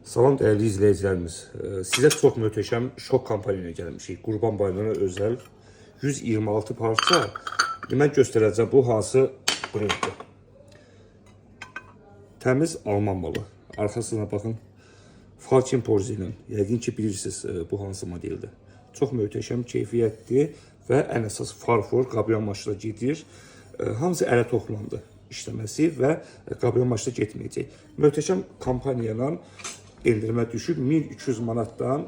Salam değerli izleyicilerimiz. Size çok möhtəşəm şok kampaniyaya gəlmişik. Qurban bayramına özel 126 parça. Mən göstərəcəm bu hansı brenddir. Təmiz Alman malı. Arkasına bakın. Falçin porzelen. Yəqin ki bilirsiniz bu hansı modeldir. Çox möhtəşəm keyfiyyətli və ən əsas farfor qabyan maşına gedir. Hamısı ələ toxlandı işləməsi və qabyan maşına getməyəcək. Möhtəşəm kampaniyadan endirmə düşüb 1200 manatdan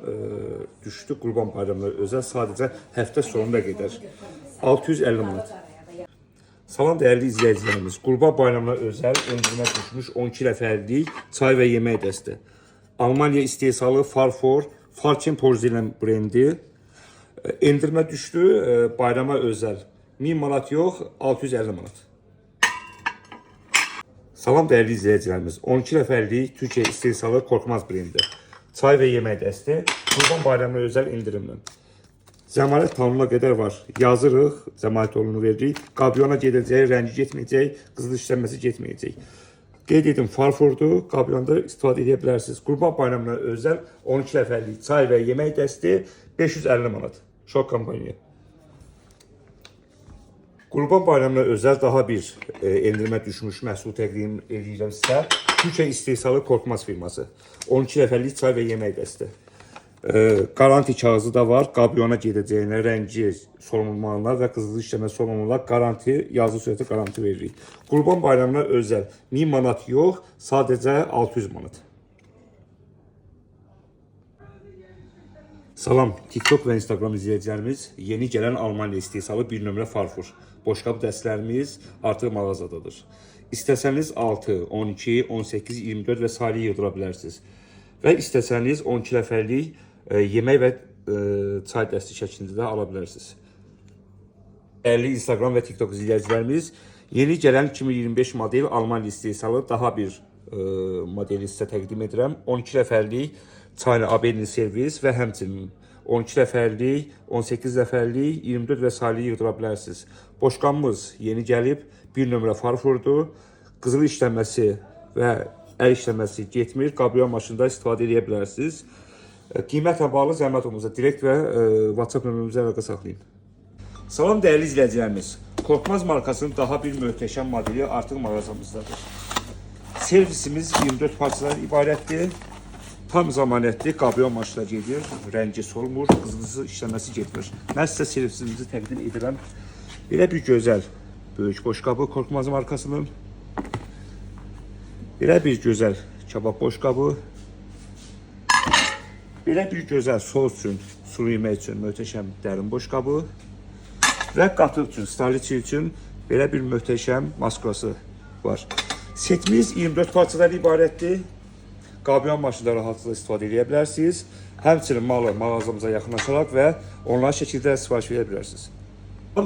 düşdü Qurban bayramına özel sadəcə həftə sonuna qədər 650 manat. Salam değerli izleyicilerimiz. Qurban bayramına özel endirmə düşmüş 12 nəfərlik çay və yemək dəsti. Almanya istehsalı farfor Falçin porzelen brendi. Endirmə düşdü bayrama özel 1000 manat yox 650 manat. Salam değerli izleyicilerimiz. 12 nəfərlik Türkiye istehsalı Korkmaz brendi. Çay ve yemək dəsti. Qurban bayramına özel indirimlə. Zəmanət tanımına qədər var. Yazırıq, zəmanət olunu veririk. Qabyona gedəcək, rəngi getməyəcək, qızıl işlənməsi getməyəcək. Qeyd edim, farfordur, qabyonda istifadə edə bilərsiniz. Qurban bayramına özel 12 nəfərlik çay və yemək dəsti 550 manat. Şok kampanya. Qurban bayramına özel daha bir endirmə düşmüş məhsul təqdim edirəm sizə. Türkiye istehsalı Korkmaz firması. 12 nəfərlik çay və yemək dəsti. Garanti kağızı da var. Qabyona gedəcəyinə rəngi solunmalar və qızıl işləmə solunmalar garanti, yazı sürətə garanti veririk. Qurban bayramına özel 1000 manat yox, sadəcə 600 manat. Salam, TikTok və Instagram izləyicilərimiz. Yeni gələn Almanya istehsalı bir nömrə farfor. Boşqab dəstlərimiz artıq mağazadadır. İstəsəniz 6, 12, 18, 24 və sairə yığdıra bilərsiniz. Və istəsəniz 12 nəfərlik yemək və çay dəsti şəklində də ala bilərsiniz. 50 Instagram və TikTok izləyicilərimiz, yeni gələn 2025 model Alman istehsalı daha bir modeli sizə təqdim edirəm. 12 nəfərlik çaylı abedli servis və həmçinin 12 nəfərlik, 18 nəfərlik, 24 və sairə yığdıra bilərsiniz. Boşqabımız yeni gəlib, bir nömrə farfordur. Qızıl işləməsi və əl işləməsi getmir. Qabyan maşında istifadə edə bilərsiniz. Qiymətlə bağlı zəhmətimizi direkt və WhatsApp nömrəmizə əlaqə saxlayın. Salam değerli izləyicilərimiz. Korkmaz markasının daha bir möhtəşəm modeli artıq mağazamızdadır. Servisimiz 24 parçadan ibarətdir. Tam zamanətli qabyan maşına gedir. Rəngi solmur, qızılısı işləməsi getmir. Mən sizə servisimizi təqdim edirəm. Belə bir gözəl böyük boşqabı Korkmaz markasının. Belə bir gözəl kabab boşqabı. Belə bir gözəl sos üçün, sulu yemək üçün möhtəşəm dərin boşqabı. Və qatıq üçün, staliçi üçün belə bir möhtəşəm maskrası var. Setimiz 24 parçadan ibarətdir. Qabyan maşında rahatlıqla istifadə edə bilərsiniz. Həmçinin malı mağazamıza yaxınlaşaraq və onlayn şəkildə sifariş verə bilərsiniz.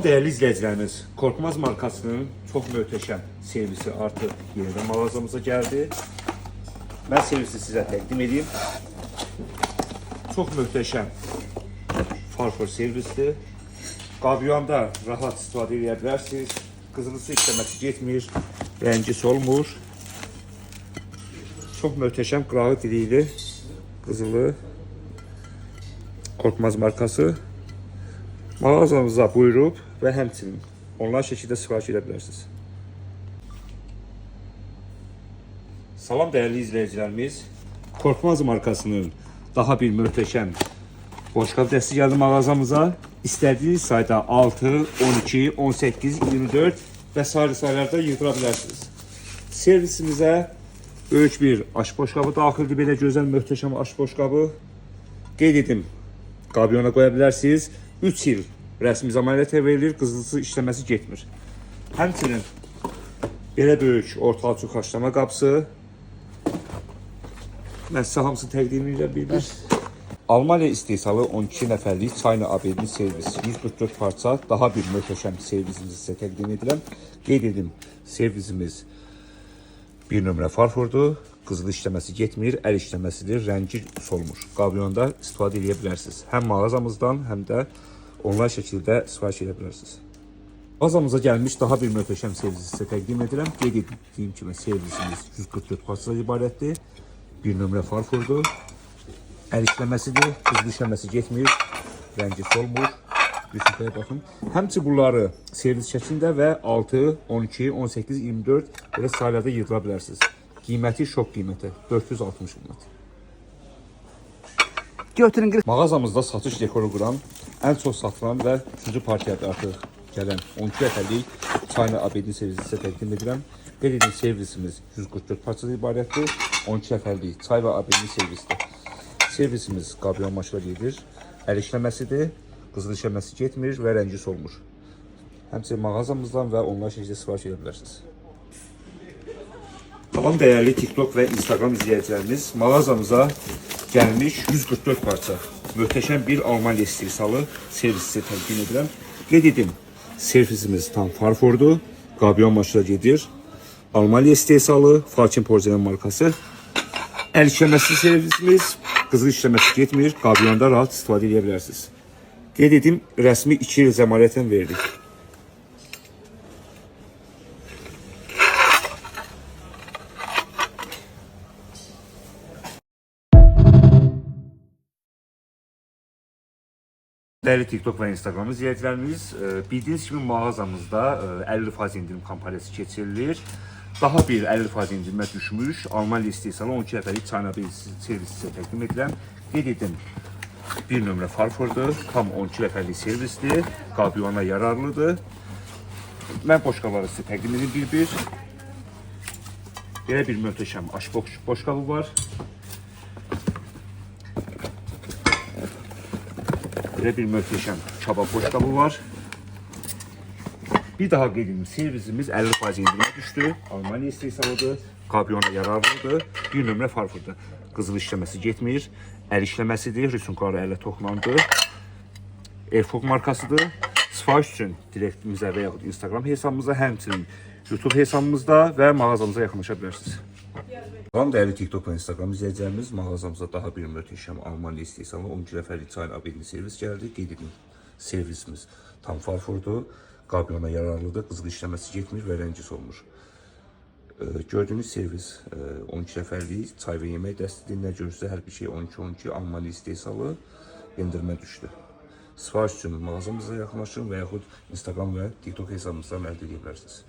Değerli izləyicilərimiz, Korkmaz markasının çox möhtəşəm servisi artıq yenidən mağazamıza gəldi. Mən servisi sizə təqdim edeyim. Çox möhtəşəm farfor servisdir. Qabyanda rahat istifadə edə bilərsiniz. Qızılısı işləməsi getmir, rəngi solmur. Çox möhtəşəm qırağı diriyli qızılı Korkmaz markası. Mağazamıza buyurub və həmçinin onlayn şəkildə sifariş edə bilərsiniz. Salam değerli izləyicilərimiz. Korkmaz markasının daha bir möhtəşəm boşqab dəsti gəldi mağazamıza. İstədiyiniz sayda 6, 12, 18, 24 və sairə sayılarda yığdıra bilərsiniz. Servisimizə böyük bir aş boşqabı daxildir. Belə gözəl möhtəşəm aş boşqabı. Qeyd edim, qabyona qoya bilərsiniz. 3 il rəsmi zəmanətə verilir, qızılısı işləməsi getmir. Həmçinin belə böyük orta açıq haşlama qapısı. Mən sizə hamısını təqdim edirəm bir-bir. Almanya istehsalı 12 nəfərlik çaylı abedli servis. 144 parça daha bir möhtəşəm servisimizi sizə təqdim edirəm. Qeyd edim, servisimiz bir nömrə farfordur. Qızıl işləməsi getmir, əl işləməsidir, rəngi solmur. Qabyonda istifadə edə bilərsiniz. Həm mağazamızdan, həm də onlayn şəkildə sifariş edə bilərsiniz. Mağazamıza gəlmiş daha bir möhtəşəm servisi sizə təqdim edirəm. Qeyd etdiyim kimi servisimiz 144 parçadan ibarətdir. Bir nömrə farfordur. Əl işləməsidir, hızlı işləməsi getmir, rəngi solmur. Rüsumkaya baxın. Həmçinin bunları servis şəklində və 6, 12, 18, 24 belə saylarda yığıla bilərsiniz. Qiyməti şok qiyməti 460 manat. Götürün. Mağazamızda satış dekoru quran, ən çox satılan və 3-cü partiyada artıq gələn 12 dəfəlik China ABD servisi sizə təqdim edirəm. Qeyd edin, servisimiz 144 parçadan ibarətdir. 12 dəfəlik çay və ABD servisdir. Servisimiz qabyon maşına gedir, əl işləməsidir, qızıl işləməsi getmir və rəngi solmur. Həmçinin mağazamızdan və onlayn şəkildə sifariş edə bilərsiniz. Tamam dəyərli TikTok və Instagram izləyicilərimiz, mağazamıza gəlmiş 144 parça möhtəşəm bir Almanya istehsalı servisi sizə təqdim edirəm. Qeyd edin, servisimiz tam farfordur, qabyon maşına gedir. Almanya istehsalı, Falcon Porzelen markası. Əl işləməsi servisimiz, qızıl işləməsi getmir, qabyonda rahat istifadə edə bilərsiniz. Qeyd edim, rəsmi 2 il zəmanətən verdik. Dəyərli TikTok və Instagram izləyicilərimiz, bildiyiniz kimi mağazamızda 50% indirim kampaniyası keçirilir. Daha bir 50% indirimə düşmüş Almanya istehsalı 12 dəfəlik China servisi sizə təqdim edirəm. Qeyd edin, bir nömrə farfordur, tam 12 dəfəlik servisdir, qabyona yararlıdır. Mən boşqabları sizə təqdim edim bir-bir. Belə bir möhtəşəm aş boşqabı var. Belə bir möhtəşəm kabab boşqabı var. Bir daha qeyd edim, servisimiz 50% indirimə düşdü. Almanya istehsalıdır, qabyona yararlıdır. Bir nömrə farfordur. Qızıl işləməsi getmir, əl işləməsidir, rüsumkarı əllə toxlandı. Erfog markasıdır. Sifariş üçün direktimizə və yaxud Instagram hesabımıza, həmçinin YouTube hesabımızda və mağazamıza yaxınlaşa bilərsiniz. Salam dəyərli TikTok və Instagram izləyicilərimiz, mağazamıza daha bir möhtəşəm Almanya istehsalı 12 dəfəlik China ABD servis gəldi. Qeyd edin, servisimiz tam farfordur, qabyona yararlıdır, qızıl işləməsi getmir və rəngi solmur. Gördüyünüz servis 12 dəfəlik çay və yemək dəstidir. Nə görürsə hər bir şey 12-12 Almanya istehsalı endirmə düşdü. Sifariş üçün mağazamıza yaxınlaşın və yaxud Instagram və TikTok hesabımızdan əldə edə bilərsiniz.